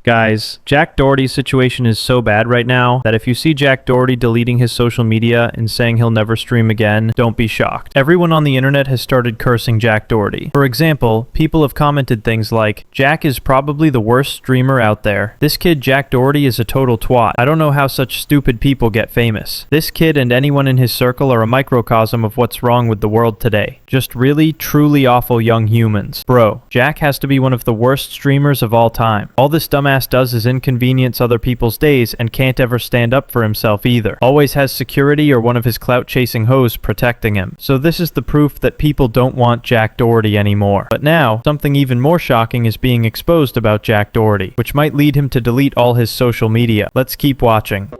Guys, Jack Doherty's situation is so bad right now that if you see Jack Doherty deleting his social media and saying he'll never stream again, don't be shocked. Everyone on the internet has started cursing Jack Doherty. For example, people have commented things like, Jack is probably the worst streamer out there. This kid Jack Doherty is a total twat. I don't know how such stupid people get famous. This kid and anyone in his circle are a microcosm of what's wrong with the world today. Just really, truly awful young humans. Bro, Jack has to be one of the worst streamers of all time. All this dumbass does is inconvenience other people's days and can't ever stand up for himself either. Always has security or one of his clout-chasing hoes protecting him. So this is the proof that people don't want Jack Doherty anymore. But now, something even more shocking is being exposed about Jack Doherty, which might lead him to delete all his social media. Let's keep watching.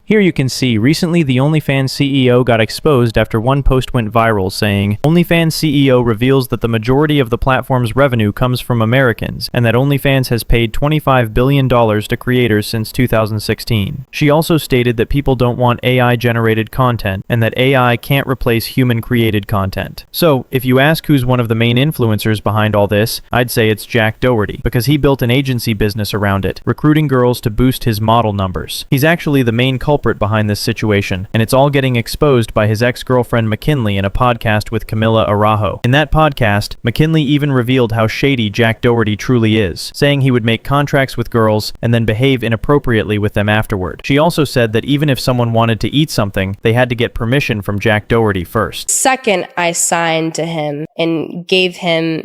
Here you can see, recently the OnlyFans CEO got exposed after one post went viral saying, OnlyFans CEO reveals that the majority of the platform's revenue comes from Americans, and that OnlyFans has paid $25 billion to creators since 2016. She also stated that people don't want AI-generated content, and that AI can't replace human-created content. So, if you ask who's one of the main influencers behind all this, I'd say it's Jack Doherty, because he built an agency business around it, recruiting girls to boost his model numbers. He's actually the main culprit behind this situation, and it's all getting exposed by his ex-girlfriend McKinley in a podcast with Camila Araujo. In that podcast, McKinley even revealed how shady Jack Doherty truly is, saying he would make contracts with girls and then behave inappropriately with them afterward. She also said that even if someone wanted to eat something, they had to get permission from Jack Doherty first. Second, I signed to him and gave him,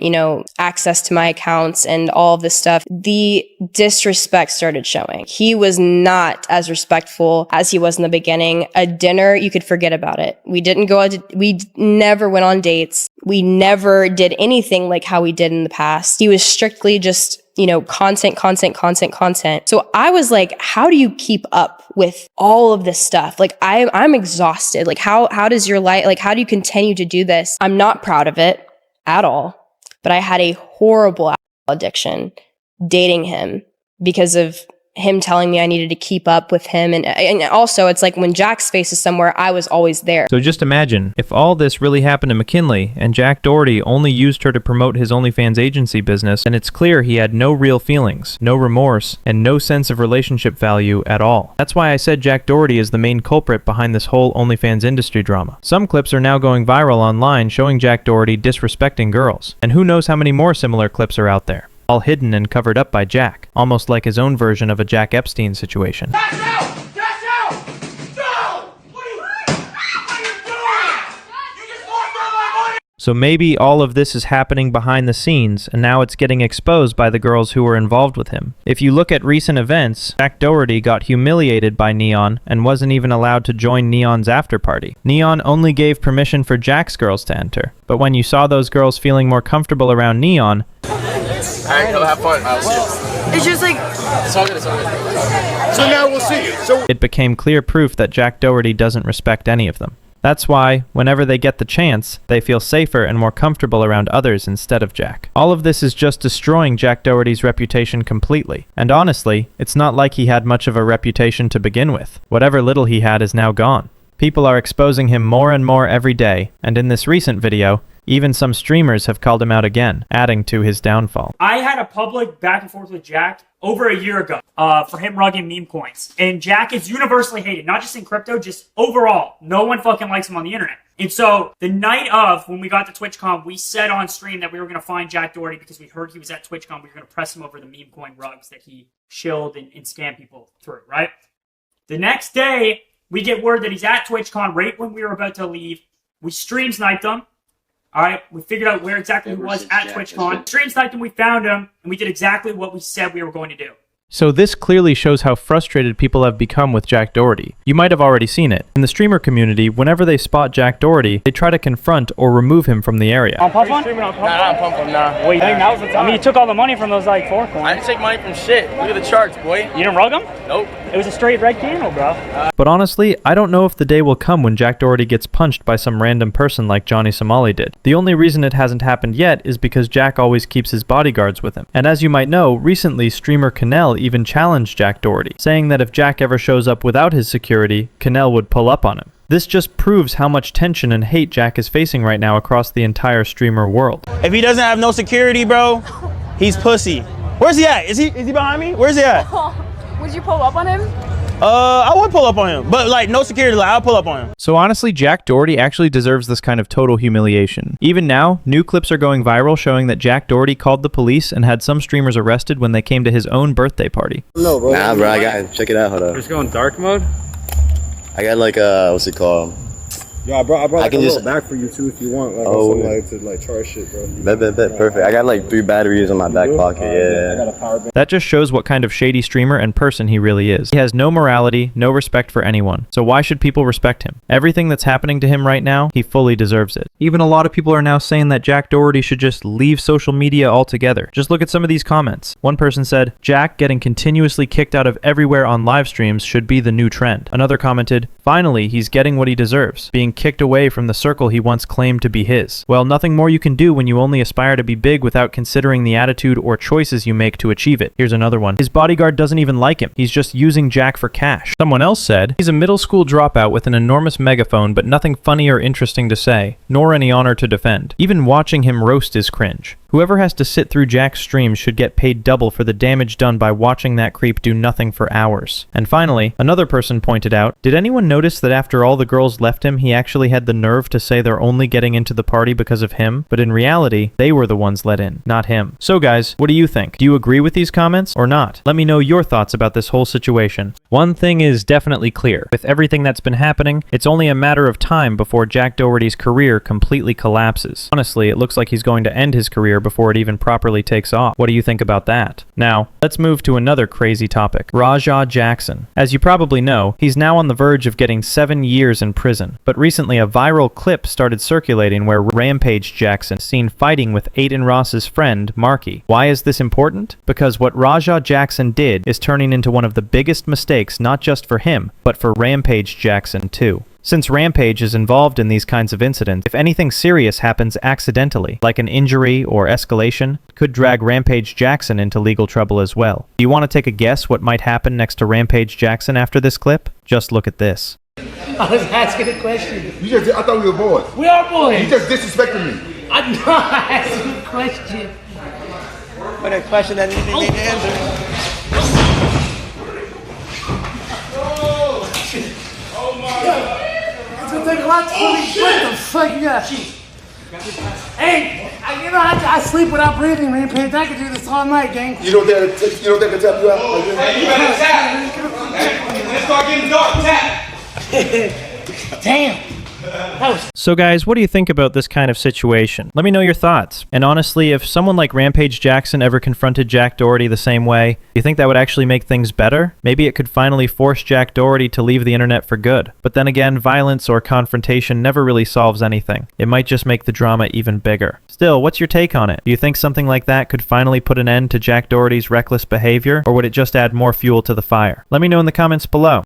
access to my accounts and all of this stuff, the disrespect started showing. He was not as respectful as he was in the beginning. A dinner, you could forget about it. We didn't go out we never went on dates. We never did anything like how we did in the past. He was strictly just, content. So I was like, how do you keep up with all of this stuff? Like I'm exhausted. Like how does your life, like how do you continue to do this? I'm not proud of it at all, but I had a horrible addiction dating him because of him telling me I needed to keep up with him. And also it's like when Jack's face is somewhere, I was always there. So just imagine, if all this really happened to McKinley and Jack Doherty only used her to promote his OnlyFans agency business, then it's clear he had no real feelings, no remorse, and no sense of relationship value at all. That's why I said Jack Doherty is the main culprit behind this whole OnlyFans industry drama. Some clips are now going viral online showing Jack Doherty disrespecting girls, and who knows how many more similar clips are out there. All hidden and covered up by Jack, almost like his own version of a Jack Epstein situation. Cash out! Cash out! No! What are you doing? You just lost all my money! So maybe all of this is happening behind the scenes, and now it's getting exposed by the girls who were involved with him. If you look at recent events, Jack Doherty got humiliated by Neon and wasn't even allowed to join Neon's after party. Neon only gave permission for Jack's girls to enter, but when you saw those girls feeling more comfortable around Neon, Alright, go have fun. I'll see you. It's just like... It's all good, it's all good. So now we'll see you. it became clear proof that Jack Doherty doesn't respect any of them. That's why, whenever they get the chance, they feel safer and more comfortable around others instead of Jack. All of this is just destroying Jack Doherty's reputation completely. And honestly, it's not like he had much of a reputation to begin with. Whatever little he had is now gone. People are exposing him more and more every day, and in this recent video, even some streamers have called him out again, adding to his downfall. I had a public back and forth with Jack over a year ago for him rugging meme coins. And Jack is universally hated, not just in crypto, just overall. No one fucking likes him on the internet. And so the night of, when we got to TwitchCon, we said on stream that we were going to find Jack Doherty because we heard he was at TwitchCon. We were going to press him over the meme coin rugs that he shilled and scammed people through, right? The next day, we get word that he's at TwitchCon right when we were about to leave. We stream sniped him. All right, we figured out where exactly he was at TwitchCon. Stream sniped him, we found him, and we did exactly what we said we were going to do. So this clearly shows how frustrated people have become with Jack Doherty. You might have already seen it. In the streamer community, whenever they spot Jack Doherty, they try to confront or remove him from the area. On pump one? Nah, not pump them, nah. Wait, now's the time. I mean, you took all the money from those, 4 coins. I didn't take money from shit. Look at the charts, boy. You didn't rug them? Nope. It was a straight red candle, bro. But honestly, I don't know if the day will come when Jack Doherty gets punched by some random person like Johnny Somali did. The only reason it hasn't happened yet is because Jack always keeps his bodyguards with him. And as you might know, recently streamer Canel even challenged Jack Doherty, saying that if Jack ever shows up without his security, Canel would pull up on him. This just proves how much tension and hate Jack is facing right now across the entire streamer world. If he doesn't have no security, bro, he's pussy. Where's he at? Is he behind me? Where's he at? Would you pull up on him? I would pull up on him, but like no security, like I'll pull up on him. So honestly, Jack Doherty actually deserves this kind of total humiliation. Even now, new clips are going viral showing that Jack Doherty called the police and had some streamers arrested when they came to his own birthday party. No, bro. Nah, bro, I got check it out. Hold up. Just going dark mode. I got like what's it called? Yo, I brought like can a just little bag for you too if you want, like Oh, something like to charge shit, bro. Bet, perfect. I got like 3 batteries in my back pocket. I Yeah. got a power bank. That just shows what kind of shady streamer and person he really is. He has no morality, no respect for anyone. So why should people respect him? Everything that's happening to him right now, he fully deserves it. Even a lot of people are now saying that Jack Doherty should just leave social media altogether. Just look at some of these comments. One person said, Jack getting continuously kicked out of everywhere on live streams should be the new trend. Another commented, finally, he's getting what he deserves, being kicked away from the circle he once claimed to be his. Well, nothing more you can do when you only aspire to be big without considering the attitude or choices you make to achieve it. Here's another one. His bodyguard doesn't even like him. He's just using Jack for cash. Someone else said, he's a middle school dropout with an enormous megaphone but nothing funny or interesting to say, nor any honor to defend. Even watching him roast is cringe. Whoever has to sit through Jack's streams should get paid double for the damage done by watching that creep do nothing for hours. And finally, another person pointed out, did anyone notice that after all the girls left him, he actually had the nerve to say they're only getting into the party because of him? But in reality, they were the ones let in, not him. So guys, what do you think? Do you agree with these comments or not? Let me know your thoughts about this whole situation. One thing is definitely clear. With everything that's been happening, it's only a matter of time before Jack Doherty's career completely collapses. Honestly, it looks like he's going to end his career before it even properly takes off. What do you think about that? Now, let's move to another crazy topic. Rampage Jackson. As you probably know, he's now on the verge of getting 7 years in prison. But recently a viral clip started circulating where Rampage Jackson is seen fighting with Aiden Ross's friend, Marky. Why is this important? Because what Rampage Jackson did is turning into one of the biggest mistakes not just for him, but for Rampage Jackson too. Since Rampage is involved in these kinds of incidents, if anything serious happens accidentally, like an injury or escalation, could drag Rampage Jackson into legal trouble as well. Do you want to take a guess what might happen next to Rampage Jackson after this clip? Just look at this. I was asking a question. I thought we were boys. We are boys. You just disrespected me. I know I asked you a question. But a question that needs to be answered. It's gonna take a lot to fully what the fuck you got? Hey, you know I sleep without breathing, man. I can do this all night, gang. You don't dare to tap you out? Hey, you better tap. Hey, when it start getting dark, tap. Damn. So guys, what do you think about this kind of situation? Let me know your thoughts. And honestly, if someone like Rampage Jackson ever confronted Jack Doherty the same way, do you think that would actually make things better? Maybe it could finally force Jack Doherty to leave the internet for good. But then again, violence or confrontation never really solves anything. It might just make the drama even bigger. Still, what's your take on it? Do you think something like that could finally put an end to Jack Doherty's reckless behavior, or would it just add more fuel to the fire? Let me know in the comments below.